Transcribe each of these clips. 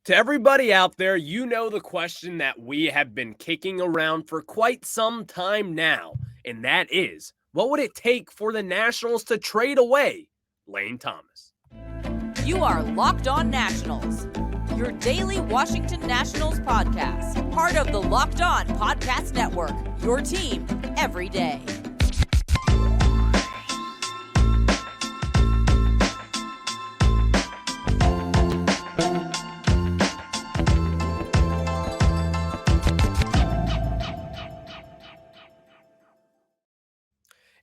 To everybody out there, you know the question that we have been kicking around for quite some time now, and that is, what would it take for the Nationals to trade away Lane Thomas? You are Locked On Nationals, your daily Washington Nationals podcast, part of the Locked On Podcast Network, your team every day.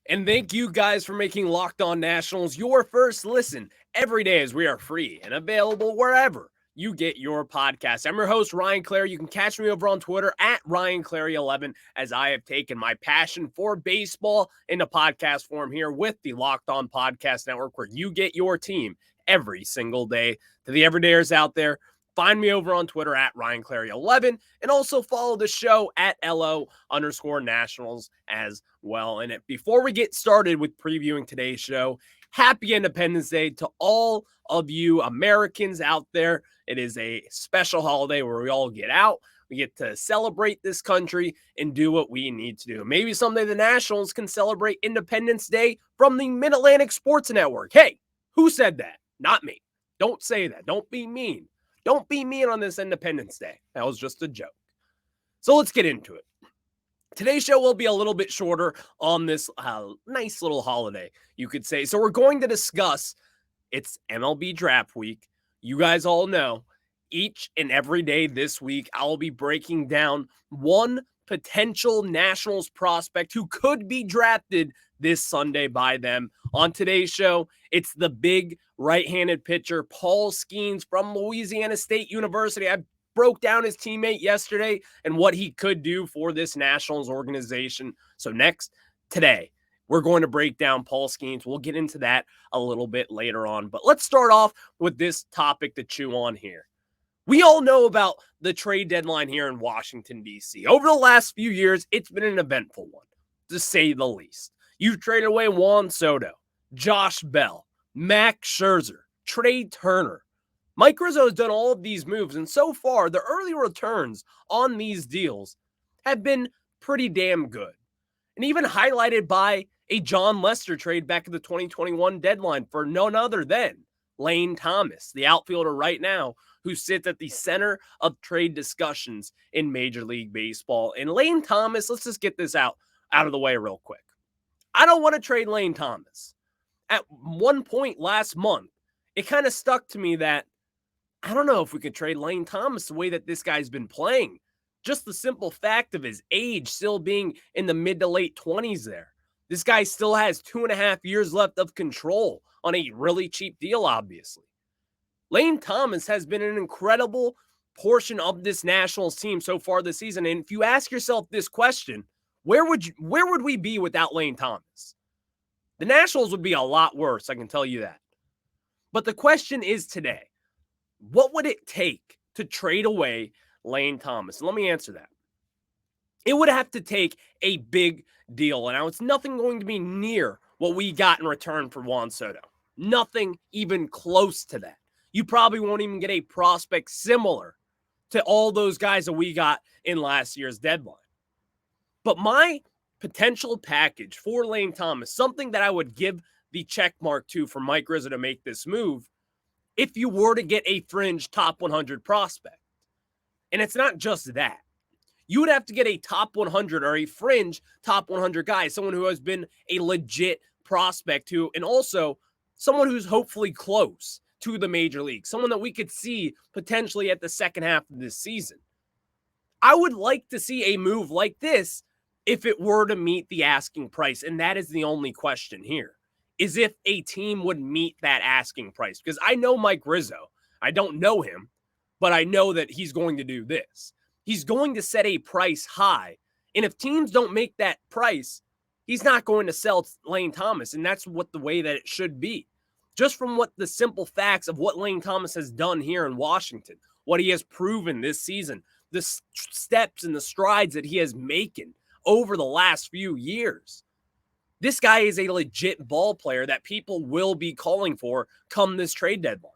And thank you guys for making Locked On Nationals your first listen every day, as we are free and available wherever you get your podcast. I'm your host, Ryan Clary. You can catch me over on Twitter at RyanClary11, as I have taken my passion for baseball into podcast form here with the Locked On Podcast Network, where you get your team every single day. To the everydayers out there, find me over on Twitter at RyanClary11, and also follow the show at LO_Nationals as well. And before we get started with previewing today's show, happy Independence Day to all of you Americans out there. It is a special holiday where we all get out. We get to celebrate this country and do what we need to do. Maybe someday the Nationals can celebrate Independence Day from the Mid-Atlantic Sports Network. Hey, who said that? Not me. Don't say that. Don't be mean. Don't be mean on this Independence Day. That was just a joke. So let's get into it. Today's show will be a little bit shorter on this nice little holiday, you could say. So we're going to discuss, it's MLB Draft Week. You guys all know, each and every day this week, I'll be breaking down one potential Nationals prospect who could be drafted this Sunday by them. On today's show, it's the big right-handed pitcher, Paul Skenes from Louisiana State University. I broke down his teammate yesterday and what he could do for this Nationals organization. So today, we're going to break down Paul Skenes. We'll get into that a little bit later on. But let's start off with this topic to chew on here. We all know about the trade deadline here in Washington, D.C. Over the last few years, it's been an eventful one, to say the least. You've traded away Juan Soto, Josh Bell, Max Scherzer, Trey Turner. Mike Rizzo has done all of these moves, and so far, the early returns on these deals have been pretty damn good. And even highlighted by a Jon Lester trade back at the 2021 deadline for none other than Lane Thomas, the outfielder right now, who sits at the center of trade discussions in Major League Baseball. And Lane Thomas, let's just get this out of the way real quick. I don't want to trade Lane Thomas. At one point last month, it kind of stuck to me that I don't know if we could trade Lane Thomas the way that this guy's been playing. Just the simple fact of his age still being in the mid to late 20s there. This guy still has 2.5 years left of control on a really cheap deal, obviously. Lane Thomas has been an incredible portion of this Nationals team so far this season. And if you ask yourself this question, where would we be without Lane Thomas? The Nationals would be a lot worse, I can tell you that. But the question is today, what would it take to trade away Lane Thomas? And let me answer that. It would have to take a big deal. And now it's nothing going to be near what we got in return for Juan Soto. Nothing even close to that. You probably won't even get a prospect similar to all those guys that we got in last year's deadline. But my potential package for Lane Thomas, something that I would give the check mark to for Mike Rizzo to make this move, if you were to get a fringe top 100 prospect. And it's not just that. You would have to get a top 100 or a fringe top 100 guy, someone who has been a legit prospect to, and also someone who's hopefully close to the major league, someone that we could see potentially at the second half of this season. I would like to see a move like this if it were to meet the asking price, and that is the only question here, is if a team would meet that asking price. Because I know Mike Rizzo. I don't know him, but I know that he's going to do this. He's going to set a price high, and if teams don't make that price, he's not going to sell Lane Thomas, and that's the way that it should be. Just from what the simple facts of what Lane Thomas has done here in Washington, what he has proven this season, the steps and the strides that he has making over the last few years. This guy is a legit ball player that people will be calling for come this trade deadline.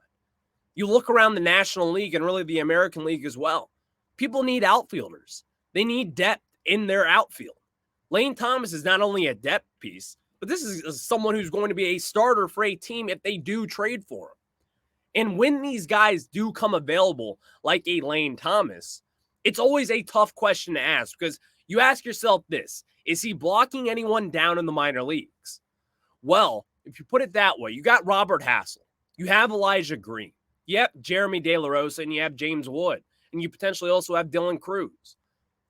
You look around the National League and really the American League as well. People need outfielders. They need depth in their outfield. Lane Thomas is not only a depth piece, but this is someone who's going to be a starter for a team if they do trade for him. And when these guys do come available, like a Lane Thomas, it's always a tough question to ask because you ask yourself this: is he blocking anyone down in the minor leagues? Well, if you put it that way, you got Robert Hassel, you have Elijah Green, you have Jeremy De La Rosa, and you have James Wood, and you potentially also have Dylan Cruz,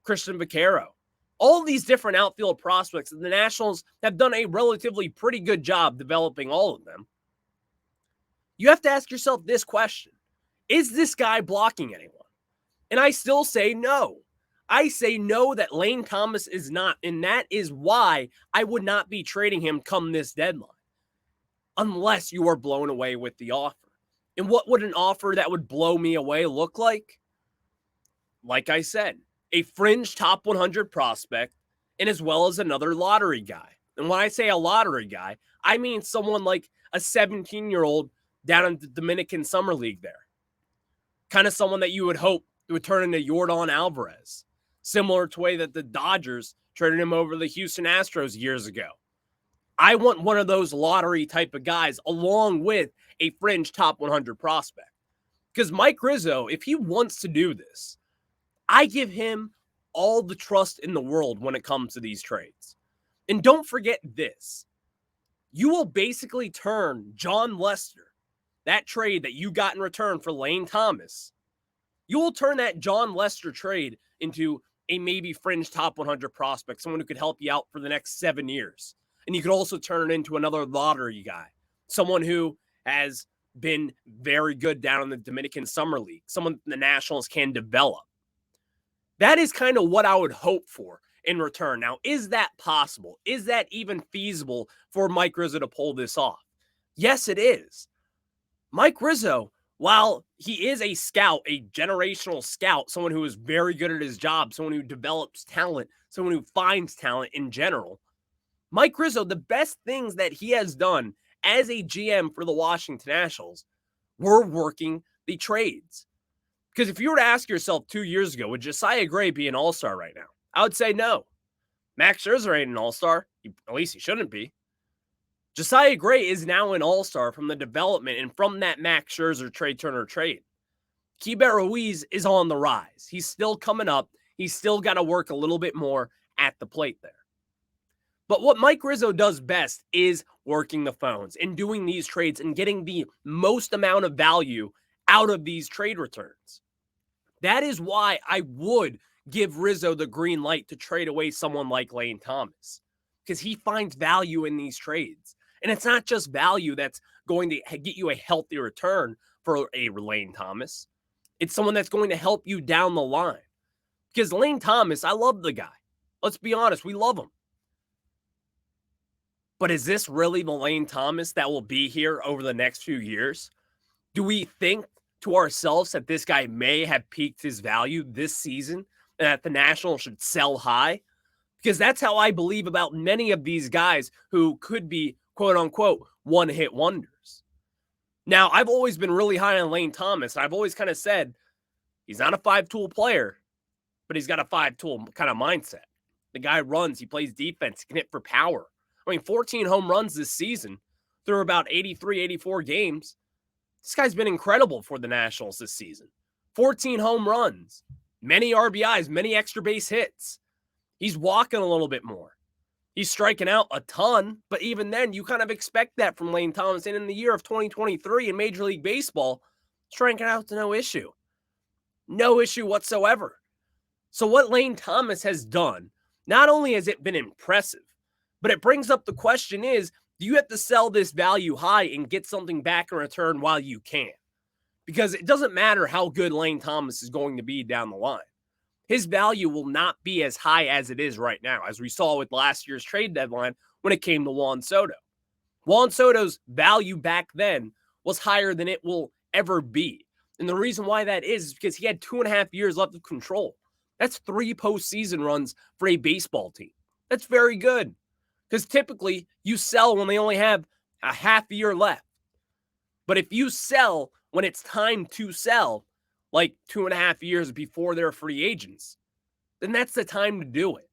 Christian Vaquero. All these different outfield prospects, and the Nationals have done a relatively pretty good job developing all of them. You have to ask yourself this question: is this guy blocking anyone? And I still say no. I say no, that Lane Thomas is not, and that is why I would not be trading him come this deadline unless you are blown away with the offer. And what would an offer that would blow me away look like? Like I said, a fringe top 100 prospect, and as well as another lottery guy. And when I say a lottery guy, I mean someone like a 17-year-old down in the Dominican Summer League there. Kind of someone that you would hope would turn into Yordan Alvarez, similar to the way that the Dodgers traded him over to the Houston Astros years ago. I want one of those lottery type of guys along with a fringe top 100 prospect. Because Mike Rizzo, if he wants to do this, I give him all the trust in the world when it comes to these trades. And don't forget this: you will basically turn Jon Lester, that trade that you got in return for Lane Thomas, you will turn that Jon Lester trade into a maybe fringe top 100 prospect, someone who could help you out for the next 7 years. And you could also turn it into another lottery guy, someone who has been very good down in the Dominican Summer League, someone the Nationals can develop. That is kind of what I would hope for in return. Now, is that possible? Is that even feasible for Mike Rizzo to pull this off? Yes, it is. Mike Rizzo, while he is a scout, a generational scout, someone who is very good at his job, someone who develops talent, someone who finds talent in general, Mike Rizzo, the best things that he has done as a GM for the Washington Nationals were working the trades. Because if you were to ask yourself 2 years ago, would Josiah Gray be an all-star right now? I would say no. Max Scherzer ain't an all-star. At least he shouldn't be. Josiah Gray is now an all-star from the development and from that Max Scherzer, Trey Turner trade. Keibert Ruiz is on the rise. He's still coming up. He's still got to work a little bit more at the plate there. But what Mike Rizzo does best is working the phones and doing these trades and getting the most amount of value out of these trade returns. That is why I would give Rizzo the green light to trade away someone like Lane Thomas, because he finds value in these trades. And it's not just value that's going to get you a healthy return for a Lane Thomas. It's someone that's going to help you down the line. Because Lane Thomas, I love the guy. Let's be honest, we love him. But is this really the Lane Thomas that will be here over the next few years? Do we think to ourselves that this guy may have peaked his value this season and that the Nationals should sell high? Because that's how I believe about many of these guys who could be, quote unquote, one-hit wonders. Now, I've always been really high on Lane Thomas. I've always kind of said he's not a five-tool player, but he's got a five-tool kind of mindset. The guy runs, he plays defense, he can hit for power. 14 home runs this season through about 83, 84 games. This guy's been incredible for the Nationals this season. 14 home runs, many RBIs, many extra base hits. He's walking a little bit more. He's striking out a ton, but even then, you kind of expect that from Lane Thomas. And in the year of 2023 in Major League Baseball, striking out to no issue. No issue whatsoever. So what Lane Thomas has done, not only has it been impressive, but it brings up the question is, do you have to sell this value high and get something back in return while you can? Because it doesn't matter how good Lane Thomas is going to be down the line. His value will not be as high as it is right now, as we saw with last year's trade deadline when it came to Juan Soto. Juan Soto's value back then was higher than it will ever be. And the reason why that is because he had 2.5 years left of control. That's 3 postseason runs for a baseball team. That's very good. Because typically you sell when they only have a half year left. But if you sell when it's time to sell, like 2.5 years before they're free agents, then that's the time to do it.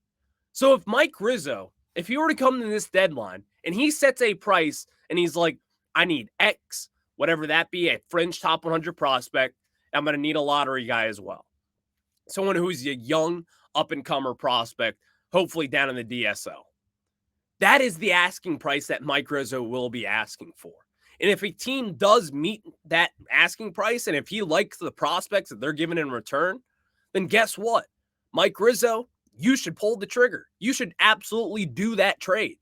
So if Mike Rizzo, if he were to come to this deadline and he sets a price and he's like, I need X, whatever that be, a fringe top 100 prospect, I'm going to need a lottery guy as well. Someone who's a young up-and-comer prospect, hopefully down in the DSO. That is the asking price that Mike Rizzo will be asking for. And if a team does meet that asking price, and if he likes the prospects that they're given in return, then guess what? Mike Rizzo, you should pull the trigger. You should absolutely do that trade.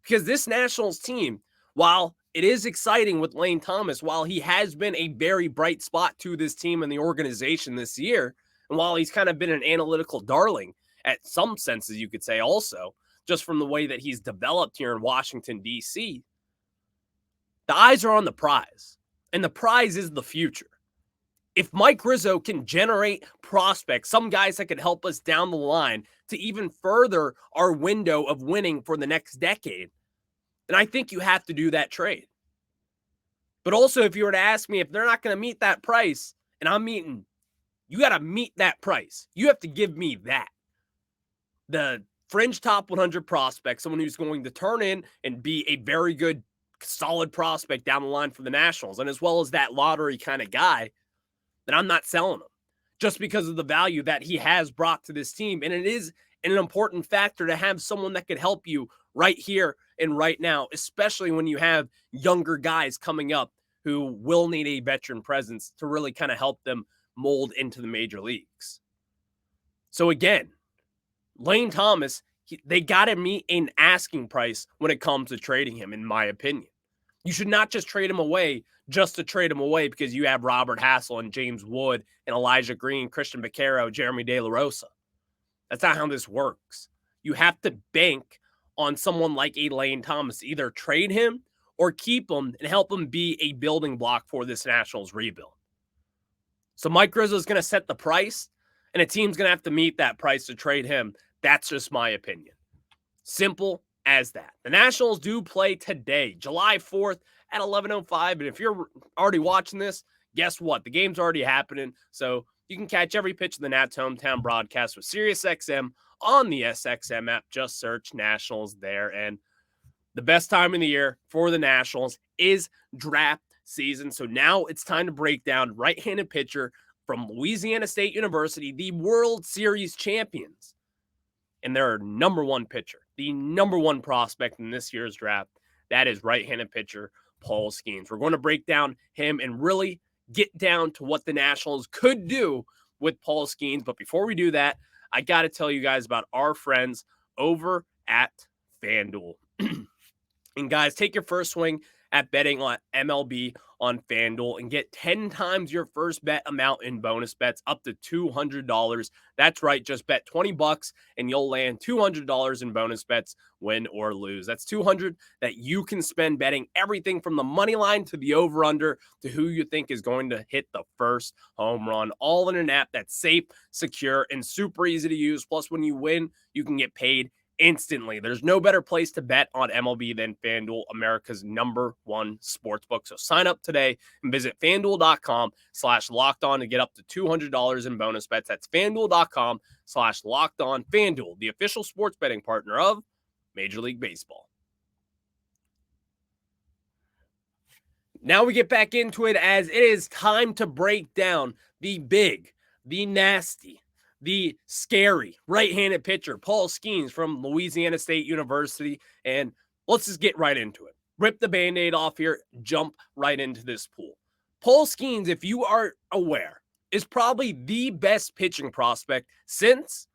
Because this Nationals team, while it is exciting with Lane Thomas, while he has been a very bright spot to this team and the organization this year, and while he's kind of been an analytical darling at some senses, you could say also, just from the way that he's developed here in Washington, D.C., the eyes are on the prize, and the prize is the future. If Mike Rizzo can generate prospects, some guys that could help us down the line to even further our window of winning for the next decade, then I think you have to do that trade. But also, if you were to ask me if they're not going to meet that price, and I'm meeting, you got to meet that price. You have to give me that. The fringe top 100 prospect, someone who's going to turn in and be a very good, solid prospect down the line for the Nationals, and as well as that lottery kind of guy, then I'm not selling him just because of the value that he has brought to this team. And it is an important factor to have someone that could help you right here and right now, especially when you have younger guys coming up who will need a veteran presence to really kind of help them mold into the major leagues. So again, Lane Thomas, they got to meet an asking price when it comes to trading him, in my opinion. You should not just trade him away just to trade him away because you have Robert Hassel and James Wood and Elijah Green, Christian Vaquero, Jeremy De La Rosa. That's not how this works. You have to bank on someone like a Lane Thomas, either trade him or keep him and help him be a building block for this Nationals rebuild. So Mike Rizzo is going to set the price, and a team's going to have to meet that price to trade him. That's just my opinion. Simple as that. The Nationals do play today, July 4th at 11:05. And if you're already watching this, guess what? The game's already happening. So you can catch every pitch of the Nats hometown broadcast with SiriusXM on the SXM app. Just search Nationals there. And the best time of the year for the Nationals is draft season. So now it's time to break down right-handed pitcher from Louisiana State University, the World Series champions, and their number one pitcher, the number one prospect in this year's draft. That is right-handed pitcher Paul Skenes. We're going to break down him and really get down to what the Nationals could do with Paul Skenes. But before we do that, I got to tell you guys about our friends over at FanDuel. And guys, take your first swing at betting on MLB on FanDuel and get 10 times your first bet amount in bonus bets up to $200. That's right, just bet $20 and you'll land $200 in bonus bets, win or lose. That's $200 that you can spend betting everything from the money line to the over-under to who you think is going to hit the first home run, all in an app that's safe, secure, and super easy to use. Plus, when you win, you can get paid instantly. There's no better place to bet on MLB than FanDuel, America's #1 sportsbook. So sign up today and visit FanDuel.com/lockedon to get up to $200 in bonus bets. That's FanDuel.com/lockedon. FanDuel, the official sports betting partner of Major League Baseball. Now we get back into it as it is time to break down the big, the nasty, the scary right-handed pitcher, Paul Skenes from Louisiana State University. And let's just get right into it. Rip the Band-Aid off here, jump right into this pool. Paul Skenes, if you are aware, is probably the best pitching prospect since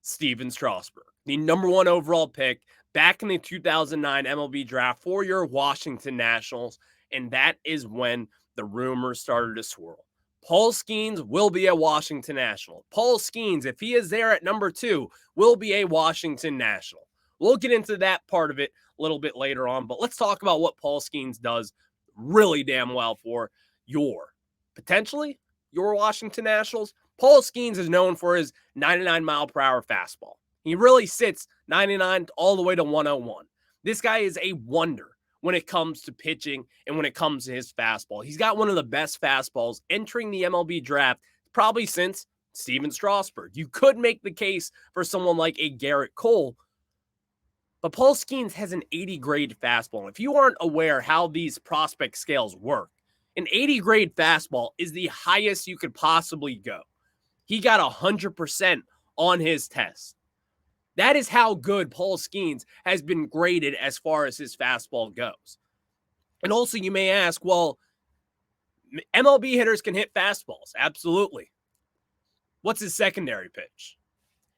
Steven Strasburg, the #1 overall pick back in the 2009 MLB Draft for your Washington Nationals. And that is when the rumors started to swirl. Paul Skenes will be a Washington National. Paul Skenes, if he is there at #2, will be a Washington National. We'll get into that part of it a little bit later on, but let's talk about what Paul Skenes does really damn well for potentially your Washington Nationals. Paul Skenes is known for his 99-mile-per-hour fastball. He really sits 99 all the way to 101. This guy is a wonder when it comes to pitching and when it comes to his fastball. He's got one of the best fastballs entering the MLB draft probably since Steven Strasburg. You could make the case for someone like a Garrett Cole, but Paul Skenes has an 80 grade fastball. If you aren't aware how these prospect scales work, an 80 grade fastball is the highest you could possibly go. He got 100% on his test. That is how good Paul Skenes has been graded as far as his fastball goes. And also you may ask, well, MLB hitters can hit fastballs. Absolutely. What's his secondary pitch?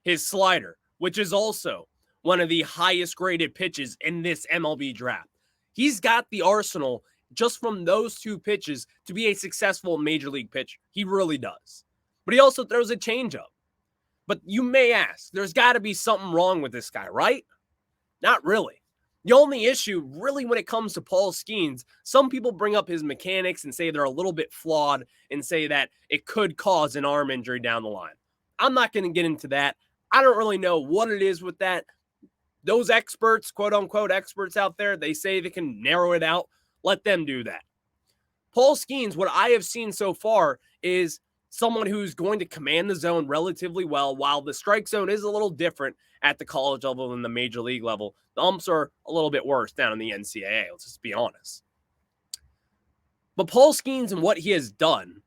His slider, which is also one of the highest graded pitches in this MLB draft. He's got the arsenal just from those two pitches to be a successful major league pitcher. He really does. But he also throws a changeup. But you may ask, there's got to be something wrong with this guy, right? Not really. The only issue, really, when it comes to Paul Skenes, some people bring up his mechanics and say they're a little bit flawed and say that it could cause an arm injury down the line. I'm not going to get into that. I don't really know what it is with that. Those experts, quote-unquote experts out there, they say they can narrow it out. Let them do that. Paul Skenes, what I have seen so far is someone who's going to command the zone relatively well, while the strike zone is a little different at the college level than the major league level. The umps are a little bit worse down in the NCAA, let's just be honest. But Paul Skenes and what he has done,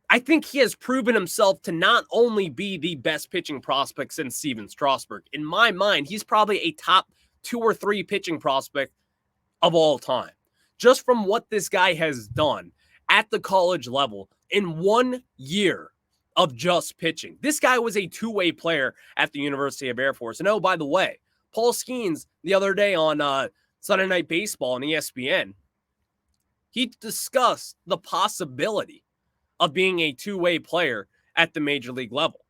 I think he has proven himself to not only be the best pitching prospect since Steven Strasburg. In my mind, he's probably a top 2 or 3 pitching prospect of all time. Just from what this guy has done at the college level in 1 year of just pitching. This guy was a two-way player at the University of Air Force. And oh, by the way, Paul Skenes the other day on Sunday Night Baseball on ESPN, he discussed the possibility of being a two-way player at the major league level.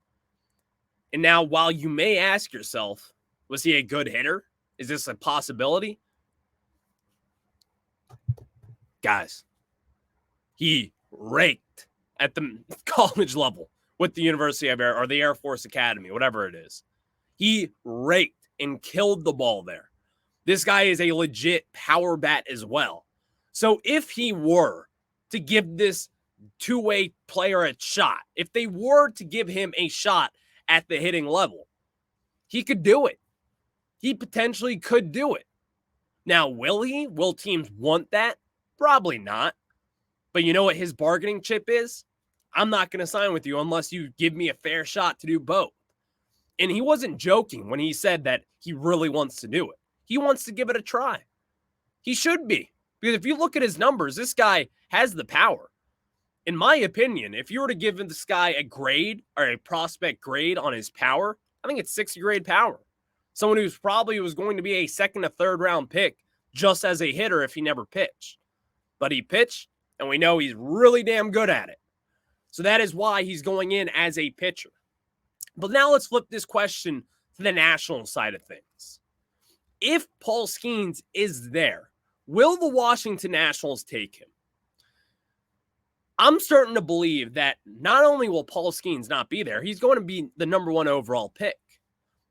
And now, while you may ask yourself, was he a good hitter? Is this a possibility? Guys, he raked at the college level with the University of Air or the Air Force Academy, whatever it is. He raked and killed the ball there. This guy is a legit power bat as well. So if he were to give this two-way player a shot, if they were to give him a shot at the hitting level, he could do it. He potentially could do it. Now, will he? Will teams want that? Probably not. But you know what his bargaining chip is? I'm not going to sign with you unless you give me a fair shot to do both. And he wasn't joking when he said that he really wants to do it. He wants to give it a try. He should be. Because if you look at his numbers, this guy has the power. In my opinion, if you were to give this guy a grade or a prospect grade on his power, I think it's 60 grade power. Someone who's probably was going to be a second or third round pick just as a hitter if he never pitched. But he pitched, and we know he's really damn good at it. So that is why he's going in as a pitcher. But now let's flip this question to the national side of things. If Paul Skenes is there, will the Washington Nationals take him? I'm starting to believe that not only will Paul Skenes not be there, he's going to be the number 1 overall pick.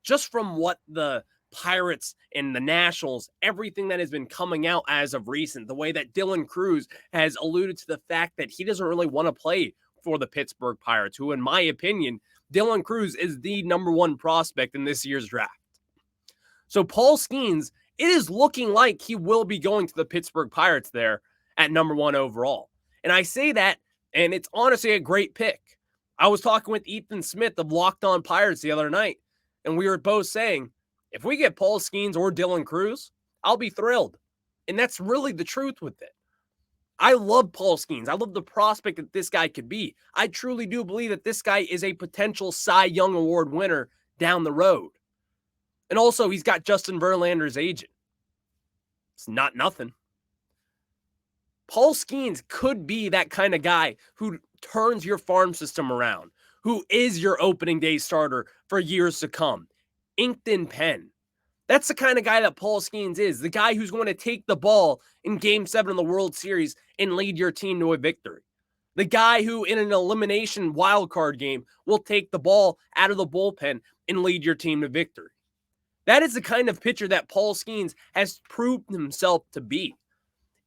Just from what the Pirates and the Nationals, everything that has been coming out as of recent, the way that Dylan Cruz has alluded to the fact that he doesn't really want to play for the Pittsburgh Pirates, who, in my opinion, Dylan Cruz is the number 1 prospect in this year's draft. So Paul Skenes, it is looking like he will be going to the Pittsburgh Pirates there at number 1 overall. And I say that, and it's honestly a great pick. I was talking with Ethan Smith of Locked On Pirates the other night, and we were both saying, if we get Paul Skenes or Dylan Cruz, I'll be thrilled. And that's really the truth with it. I love Paul Skenes. I love the prospect that this guy could be. I truly do believe that this guy is a potential Cy Young Award winner down the road. And also, he's got Justin Verlander's agent. It's not nothing. Paul Skenes could be that kind of guy who turns your farm system around, who is your opening day starter for years to come. Inked in pen. That's the kind of guy that Paul Skenes is, the guy who's going to take the ball in Game 7 of the World Series and lead your team to a victory. The guy who, in an elimination wildcard game, will take the ball out of the bullpen and lead your team to victory. That is the kind of pitcher that Paul Skenes has proved himself to be.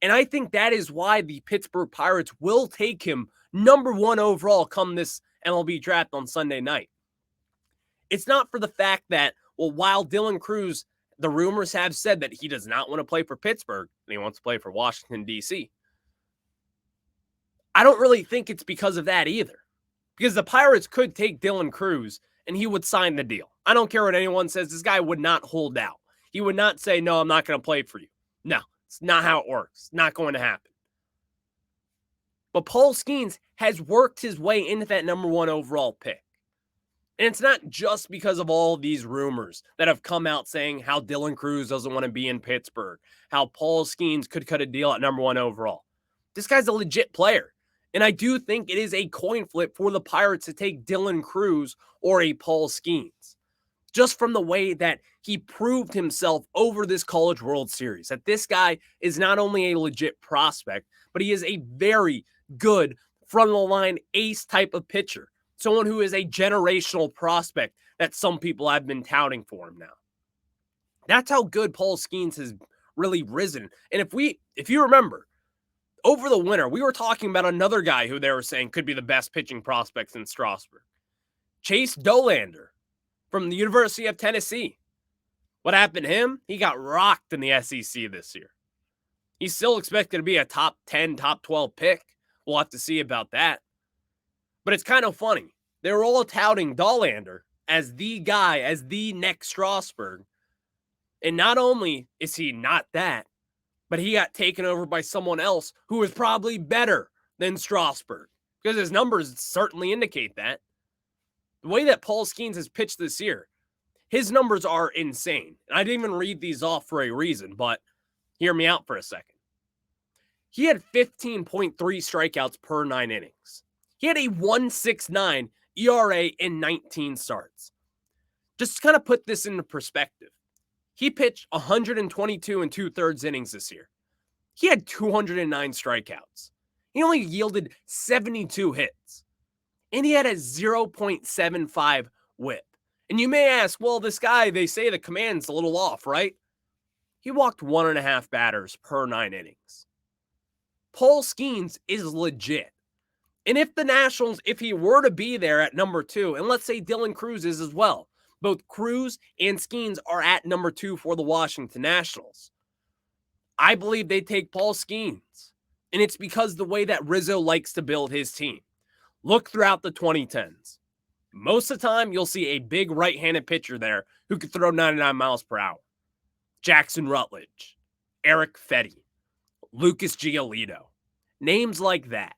And I think that is why the Pittsburgh Pirates will take him number 1 overall come this MLB draft on Sunday night. It's not for the fact that, well, while Dylan Crews, the rumors have said that he does not want to play for Pittsburgh and he wants to play for Washington, D.C. I don't really think it's because of that either. Because the Pirates could take Dylan Crews and he would sign the deal. I don't care what anyone says. This guy would not hold out. He would not say, no, I'm not going to play for you. No, it's not how it works. It's not going to happen. But Paul Skenes has worked his way into that number 1 overall pick. And it's not just because of all these rumors that have come out saying how Dylan Crews doesn't want to be in Pittsburgh, how Paul Skenes could cut a deal at number 1 overall. This guy's a legit player. And I do think it is a coin flip for the Pirates to take Dylan Crews or a Paul Skenes. Just from the way that he proved himself over this College World Series. That this guy is not only a legit prospect, but he is a very good front-of-the-line ace type of pitcher. Someone who is a generational prospect that some people have been touting for him now. That's how good Paul Skenes has really risen. And if you remember, over the winter, we were talking about another guy who they were saying could be the best pitching prospects in Strasburg. Chase Dolander from the University of Tennessee. What happened to him? He got rocked in the SEC this year. He's still expected to be a top 10, top 12 pick. We'll have to see about that. But it's kind of funny. They were all touting Dolander as the guy, as the next Strasburg. And not only is he not that, but he got taken over by someone else who is probably better than Strasburg. Because his numbers certainly indicate that. The way that Paul Skenes has pitched this year, his numbers are insane. And I didn't even read these off for a reason, but hear me out for a second. He had 15.3 strikeouts per 9 innings. He had a 1.69 ERA in 19 starts. Just to kind of put this into perspective, he pitched 122 and 2/3 innings this year. He had 209 strikeouts. He only yielded 72 hits. And he had a 0.75 whip. And you may ask, well, this guy, they say the command's a little off, right? He walked 1.5 batters per 9 innings. Paul Skenes is legit. And if the Nationals, if he were to be there at number 2, and let's say Dylan Crews is as well, both Crews and Skenes are at number 2 for the Washington Nationals, I believe they take Paul Skenes. And it's because the way that Rizzo likes to build his team. Look throughout the 2010s. Most of the time, you'll see a big right-handed pitcher there who could throw 99 miles per hour. Jackson Rutledge, Eric Fetty, Lucas Giolito. Names like that.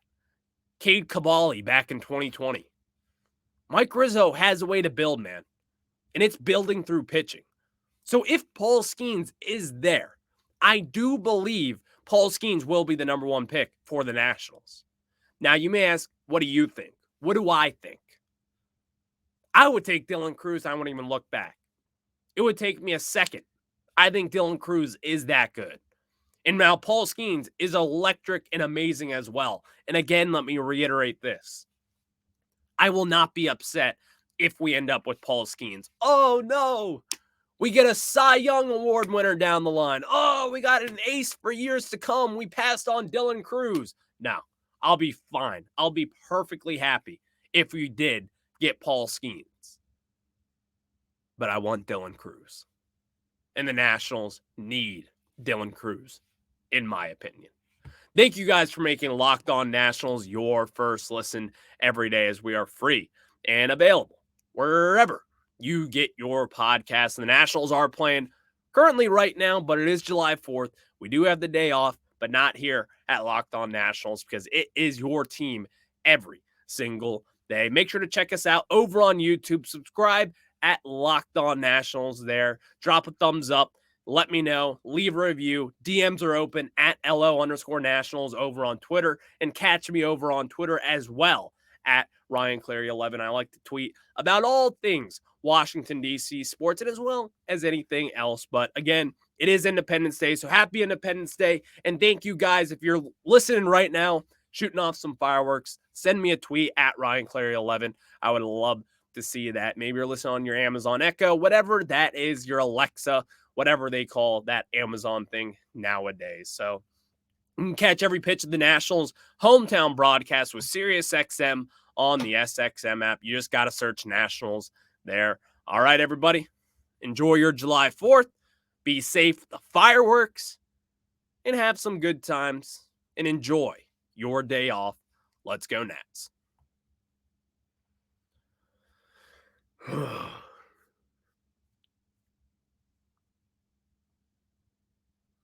Cade Cavalli back in 2020. Mike Rizzo has a way to build, man. And it's building through pitching. So if Paul Skenes is there, I do believe Paul Skenes will be the number 1 pick for the Nationals. Now, you may ask, what do you think? What do I think? I would take Dylan Crews. I wouldn't even look back. It would take me a second. I think Dylan Crews is that good. And now Paul Skenes is electric and amazing as well. And again, let me reiterate this. I will not be upset if we end up with Paul Skenes. Oh, no. We get a Cy Young Award winner down the line. Oh, we got an ace for years to come. We passed on Dylan Crews. No, I'll be fine. I'll be perfectly happy if we did get Paul Skenes. But I want Dylan Crews. And the Nationals need Dylan Crews, in my opinion. Thank you guys for making Locked On Nationals your first listen every day, as we are free and available wherever you get your podcast. The Nationals are playing currently right now, but it is July 4th. We do have the day off, but not here at Locked On Nationals, because it is your team every single day. Make sure to check us out over on YouTube. Subscribe at Locked On Nationals there. Drop a thumbs up. Let me know. Leave a review. DMs are open at LO_Nationals over on Twitter. And catch me over on Twitter as well at Ryan Clary 11. I like to tweet about all things Washington, D.C. sports, and as well as anything else. But again, it is Independence Day, so happy Independence Day. And thank you guys. If you're listening right now, shooting off some fireworks, send me a tweet at Ryan Clary 11. I would love to see that. Maybe you're listening on your Amazon Echo, whatever that is, your Alexa, whatever they call that Amazon thing nowadays. So You can catch every pitch of the Nationals' hometown broadcast with SiriusXM on the SXM app. You just got to search Nationals there. All right, everybody. Enjoy your July 4th. Be safe with the fireworks. And have some good times. And enjoy your day off. Let's go, Nats.